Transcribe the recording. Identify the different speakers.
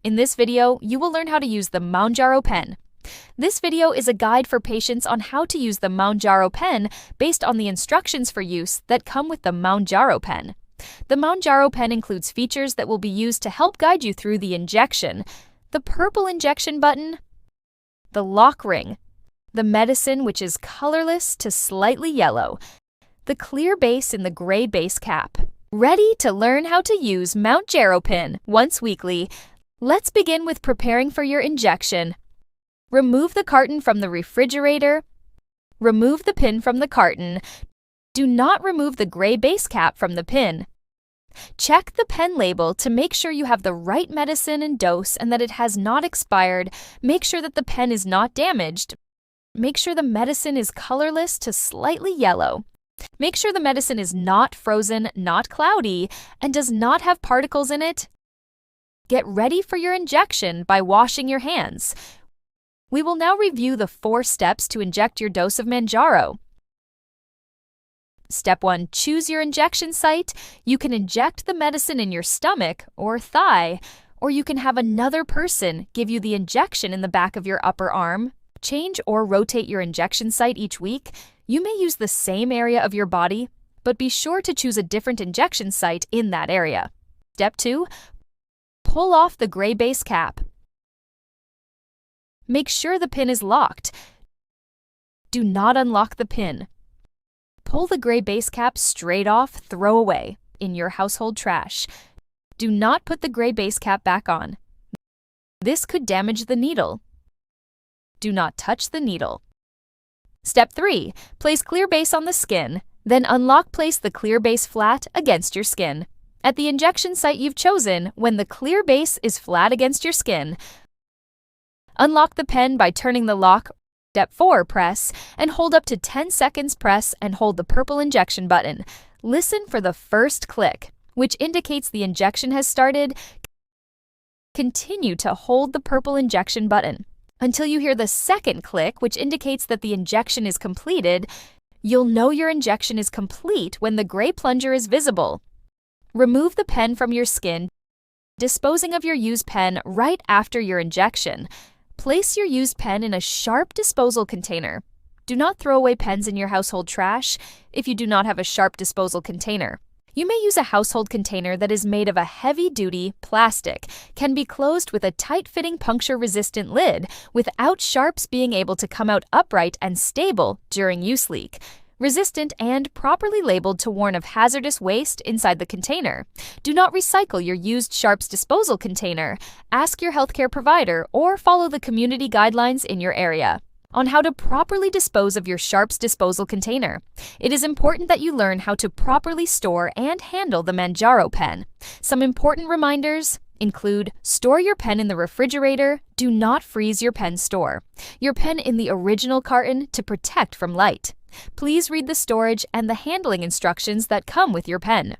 Speaker 1: In this video, you will learn how to use the Mounjaro pen. This video is a guide for patients on how to use the Mounjaro pen based on the instructions for use that come with the Mounjaro pen. The Mounjaro pen includes features that will be used to help guide you through the injection: the purple injection button, the lock ring, the medicine, which is colorless to slightly yellow, the clear base in the gray base cap. Ready to learn how to use Mounjaro pen once weekly? Let's begin with preparing for your injection. Remove the carton from the refrigerator. Remove the pin from the carton. Do not remove the gray base cap from the pin. Check the pen label to make sure you have the right medicine and dose and that it has not expired. Make sure that the pen is not damaged. Make sure the medicine is colorless to slightly yellow. Make sure the medicine is not frozen, not cloudy, and does not have particles in it. Get ready for your injection by washing your hands. We will now review the 4 steps to inject your dose of Mounjaro. Step 1. Choose your injection site. You can inject the medicine in your stomach or thigh, or you can have another person give you the injection in the back of your upper arm. Change or rotate your injection site each week. You may use the same area of your body, but be sure to choose a different injection site in that area. Step 2. Pull off the gray base cap. Make sure the pin is locked. Do not unlock the pin. Pull the gray base cap straight off, throw away in your household trash. Do not put the gray base cap back on. This could damage the needle. Do not touch the needle. Step 3. Place clear base on the skin. Then place the clear base flat against your skin. At the injection site you've chosen, when the clear base is flat against your skin, unlock the pen by turning the lock. Step 4. Press and hold up to 10 seconds. Press and hold the purple injection button. Listen for the first click, which indicates the injection has started. Continue to hold the purple injection button until you hear the second click, which indicates that the injection is completed. You'll know your injection is complete when the gray plunger is visible. Remove the pen from your skin, disposing of your used pen right after your injection. Place your used pen in a sharp disposal container. Do not throw away pens in your household trash if you do not have a sharp disposal container. You may use a household container that is made of a heavy-duty plastic, can be closed with a tight-fitting puncture-resistant lid without sharps being able to come out upright and stable during use leak. Resistant and properly labeled to warn of hazardous waste inside the container. Do not recycle your used sharps disposal container. Ask your healthcare provider or follow the community guidelines in your area on how to properly dispose of your sharps disposal container. It is important that you learn how to properly store and handle the Mounjaro pen. Some important reminders include: store your pen in the refrigerator. Do not freeze your pen. Store your pen in the original carton to protect from light. Please read the storage and the handling instructions that come with your pen.